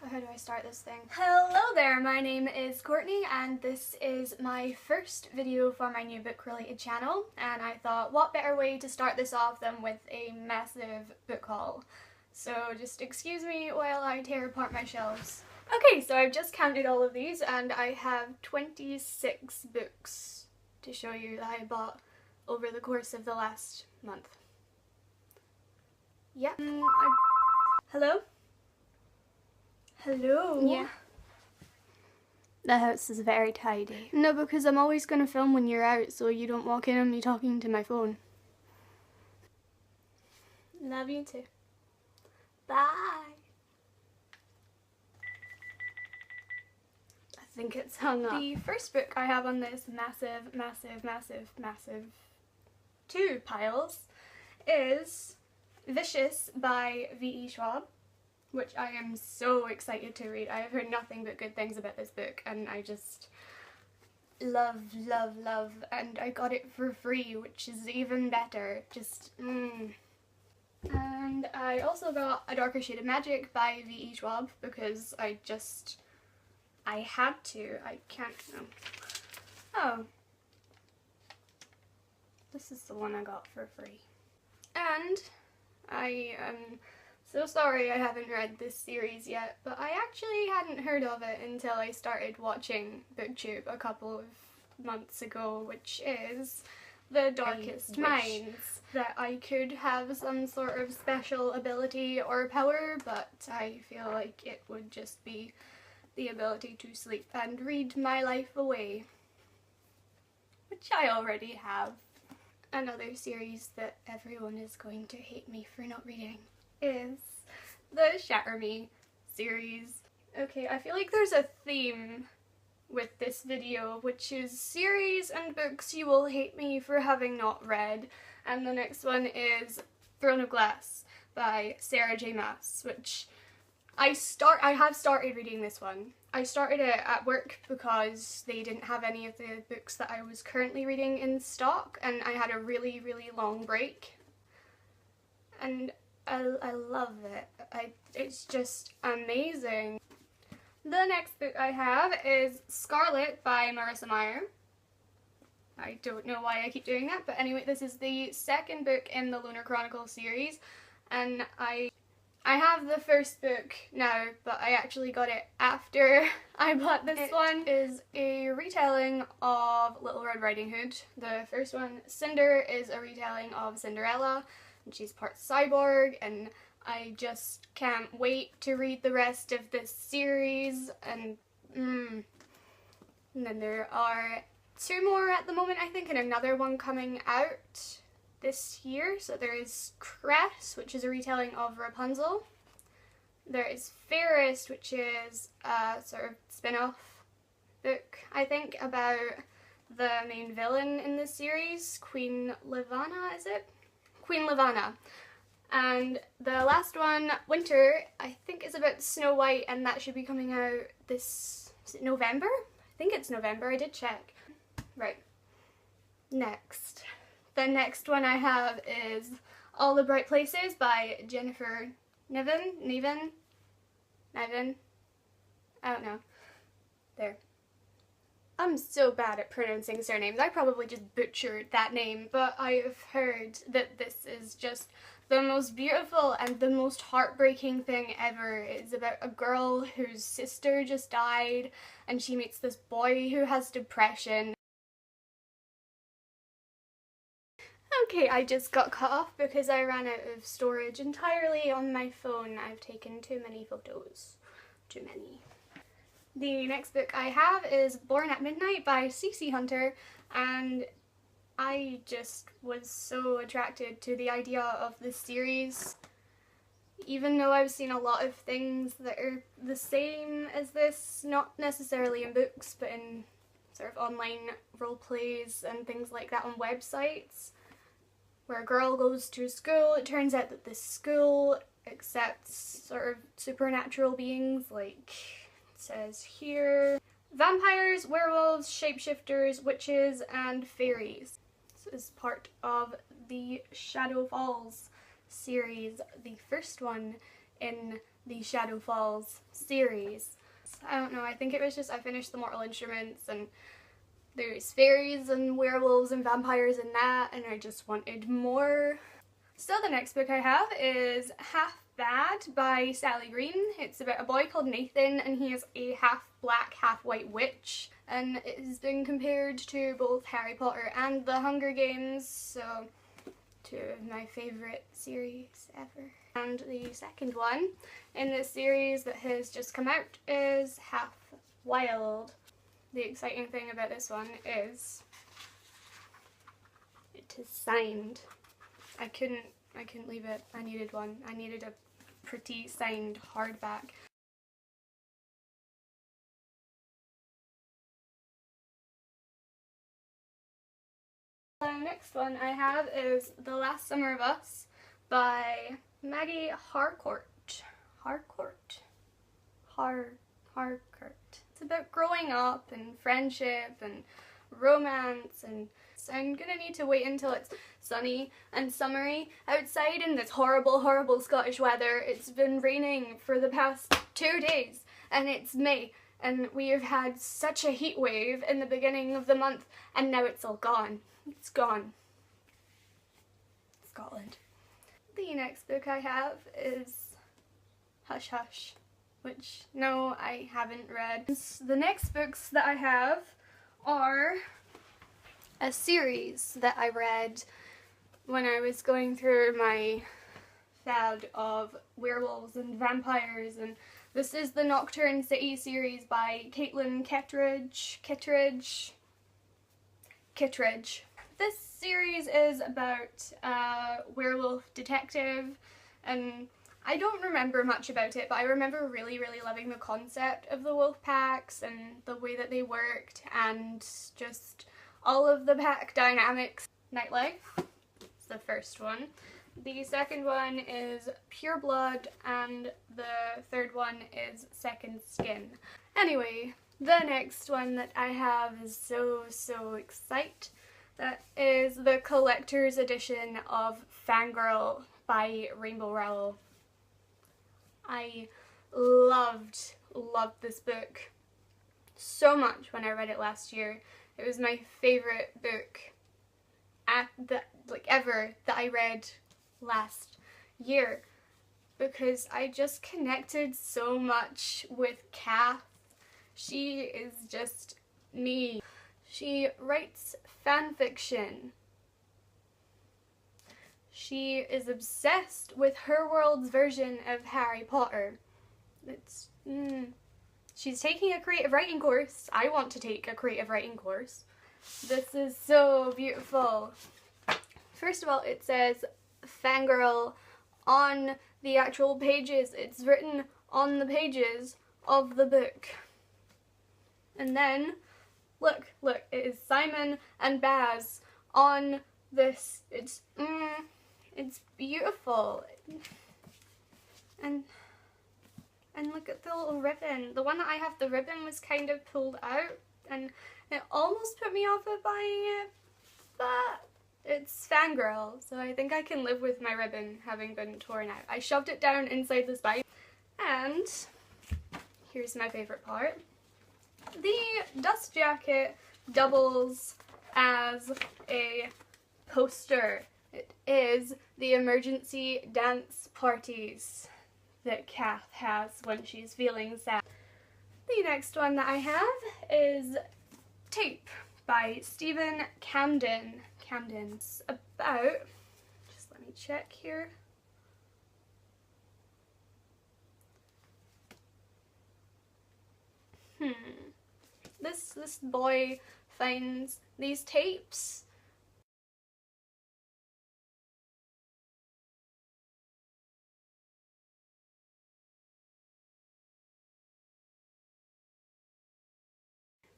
How do I start this thing? Hello there, my name is Courtney and this is my first video for my new book related channel, and I thought what better way to start this off than with a massive book haul. So just excuse me while I tear apart my shelves. Okay, so I've just counted all of these and I have 26 books to show you that I bought over the course of the last month. Yeah. Hello? Hello? Yeah. The house is very tidy. No, because I'm always going to film when you're out so you don't walk in on me talking to my phone. Love you too. Bye. I think it's hung up. The first book I have on this massive two piles is Vicious by V.E. Schwab, which I am so excited to read. I have heard nothing but good things about this book and I just love, and I got it for free, which is even better. Just And I also got A Darker Shade of Magic by V.E. Schwab because I had to. I can't. Oh. This is the one I got for free. And I am so sorry I haven't read this series yet, but I actually hadn't heard of it until I started watching BookTube a couple of months ago, which is The Darkest Minds. That I could have some sort of special ability or power, but I feel like it would just be the ability to sleep and read my life away, which I already have. Another series that everyone is going to hate me for not reading is the Shatter Me series. Okay, I feel like there's a theme with this video, which is series and books you will hate me for having not read, and the next one is Throne of Glass by Sarah J. Maas, which I have started reading this one. I started it at work because they didn't have any of the books that I was currently reading in stock, and I had a really long break. And I love it. It's just amazing. The next book I have is Scarlet by Marissa Meyer. I don't know why I keep doing that, but anyway, this is the second book in the Lunar Chronicles series, and I have the first book now, but I actually got it after I bought this one. It is a retelling of Little Red Riding Hood. The first one, Cinder, is a retelling of Cinderella, and she's part cyborg, and I just can't wait to read the rest of this series. And then there are two more at the moment, I think, and another one coming out this year. So there is Cress, which is a retelling of Rapunzel. There is Fairest, which is a sort of spin-off book, I think, about the main villain in this series, Queen Levana, is it? Queen Levana. And the last one, Winter, I think is about Snow White, and that should be coming out this, is it November? I think it's November, I did check. Right. Next. The next one I have is All the Bright Places by Jennifer Niven? I don't know. There. I'm so bad at pronouncing surnames. I probably just butchered that name, but I have heard that this is just the most beautiful and the most heartbreaking thing ever. It's about a girl whose sister just died, and she meets this boy who has depression. Okay, I just got cut off because I ran out of storage entirely on my phone. I've taken too many photos. Too many. The next book I have is Born at Midnight by C.C. Hunter, and I just was so attracted to the idea of this series. Even though I've seen a lot of things that are the same as this, not necessarily in books, but in sort of online role plays and things like that on websites, where a girl goes to school. It turns out that this school accepts sort of supernatural beings, like it says here, vampires, werewolves, shapeshifters, witches, and fairies. This is part of the Shadow Falls series. The first one in the Shadow Falls series. I don't know, I think it was just I finished the Mortal Instruments and there's fairies and werewolves and vampires in that, and I just wanted more. So the next book I have is Half Bad by Sally Green. It's about a boy called Nathan and he is a half black, half white witch, and it has been compared to both Harry Potter and The Hunger Games, so two of my favourite series ever. And the second one in this series that has just come out is Half Wild. The exciting thing about this one is it is signed. I couldn't leave it. I needed one. I needed a pretty signed hardback. The next one I have is The Last Summer of Us by Maggie Harcourt. Harcourt. It's about growing up and friendship and romance, and so I'm gonna need to wait until it's sunny and summery outside in this horrible, horrible Scottish weather. It's been raining for the past 2 days and it's May and we have had such a heat wave in the beginning of the month and now it's all gone. It's gone. Scotland. The next book I have is Hush Hush, which no, I haven't read. The next books that I have are a series that I read when I was going through my fad of werewolves and vampires, and this is the Nocturne City series by Caitlin Kittredge. This series is about a werewolf detective, and I don't remember much about it, but I remember really, really loving the concept of the wolf packs and the way that they worked and just all of the pack dynamics. Nightlife is the first one. The second one is Pure Blood and the third one is Second Skin. Anyway, the next one that I have is so excited. That is the collector's edition of Fangirl by Rainbow Rowell. I loved this book so much when I read it last year. It was my favourite book ever that I read last year because I just connected so much with Kath. She is just me. She writes fan fiction. She is obsessed with her world's version of Harry Potter. She's taking a creative writing course. I want to take a creative writing course. This is so beautiful. First of all, it says Fangirl on the actual pages. It's written on the pages of the book. And then, look, it is Simon and Baz on this. It's beautiful. And look at the little ribbon. The one that I have, the ribbon was kind of pulled out and it almost put me off of buying it, but it's Fangirl, so I think I can live with my ribbon having been torn out. I shoved it down inside this bag, and here's my favourite part. The dust jacket doubles as a poster. It is the emergency dance parties that Kath has when she's feeling sad. The next one that I have is Tape by Stephen Camden. It's about, just let me check here. This boy finds these tapes.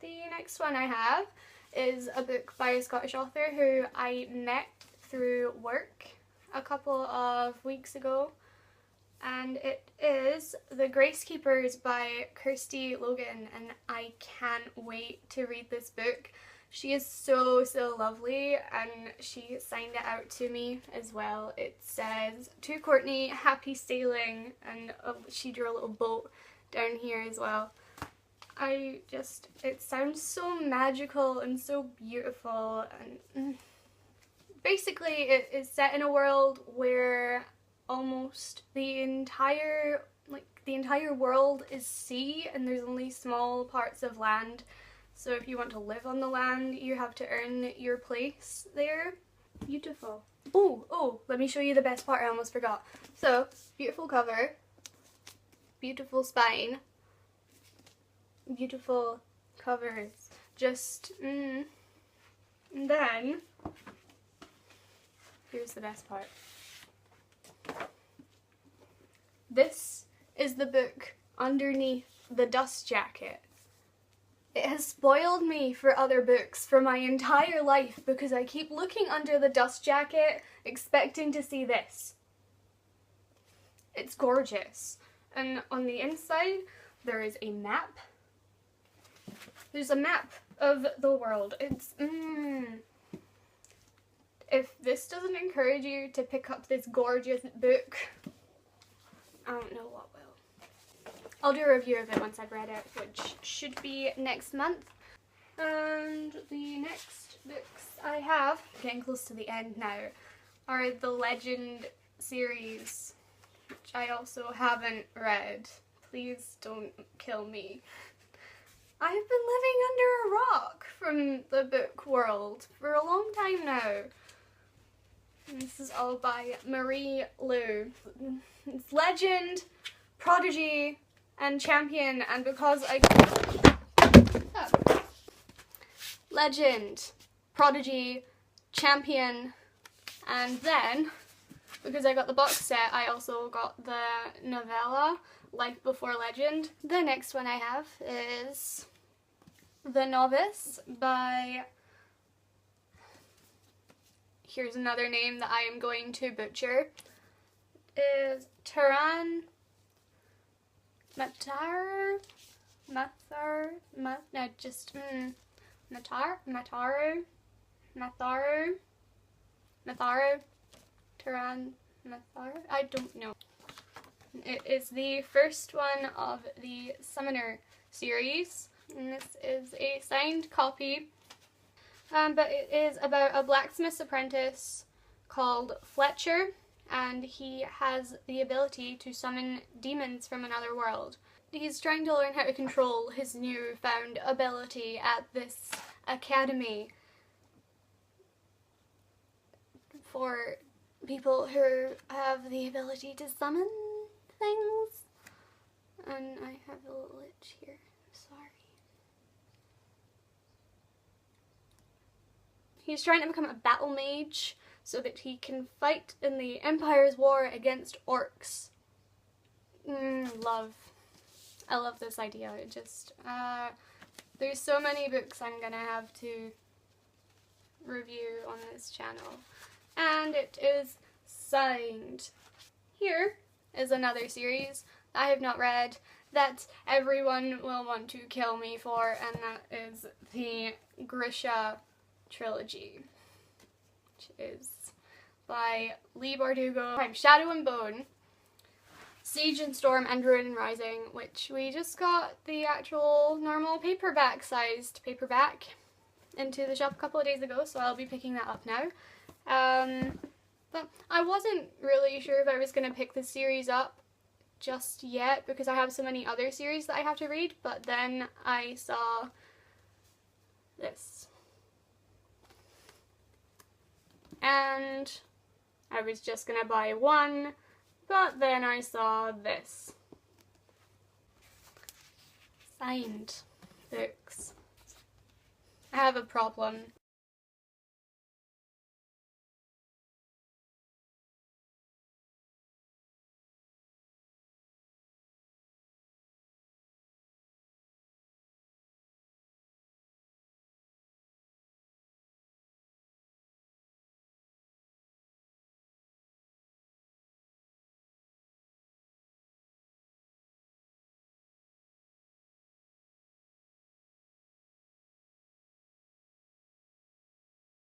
The next one I have is a book by a Scottish author who I met through work a couple of weeks ago, and it is The Gracekeepers by Kirsty Logan, and I can't wait to read this book. She is so, so lovely, and she signed it out to me as well. It says, "To Courtney, happy sailing," and she drew a little boat down here as well. It sounds so magical and so beautiful, and basically it is set in a world where almost the entire world is sea, and there's only small parts of land. So if you want to live on the land, you have to earn your place there. Beautiful. Oh, let me show you the best part, I almost forgot. So, beautiful cover, beautiful spine, beautiful covers. And then, here's the best part. This is the book underneath the dust jacket. It has spoiled me for other books for my entire life because I keep looking under the dust jacket expecting to see this. It's gorgeous. And on the inside there is a map. There's a map of the world. It's If this doesn't encourage you to pick up this gorgeous book, I don't know what will. I'll do a review of it once I've read it, which should be next month. And the next books I have, getting close to the end now, are the Legend series, which I also haven't read. Please don't kill me. I have been living under a rock from the book world for a long time now. And this is all by Marie Lu. It's Legend, Prodigy, and Champion, and because Legend, Prodigy, Champion, and then, because I got the box set, I also got the novella, Life Before Legend. The next one I have is The Novice by, here's another name that I am going to butcher, is Taran Mataru, Taran Matharu, I don't know. It is the first one of the Summoner series, and this is a signed copy, but it is about a blacksmith's apprentice called Fletcher, and he has the ability to summon demons from another world. He's trying to learn how to control his newfound ability at this academy for people who have the ability to summon things. And I have a little itch here, sorry. He's trying to become a battle mage so that he can fight in the Empire's war against orcs. Love. I love this idea. It just, there's so many books I'm gonna have to review on this channel. And it is signed. Here is another series that I have not read that everyone will want to kill me for, and that is the Grisha trilogy, which is by Leigh Bardugo. Shadow and Bone, Siege and Storm, and Ruin and Rising, which we just got the actual normal paperback-sized paperback into the shop a couple of days ago, so I'll be picking that up now. But I wasn't really sure if I was going to pick this series up just yet because I have so many other series that I have to read, but then I saw this. And I was just gonna buy one, but then I saw this. Signed books. I have a problem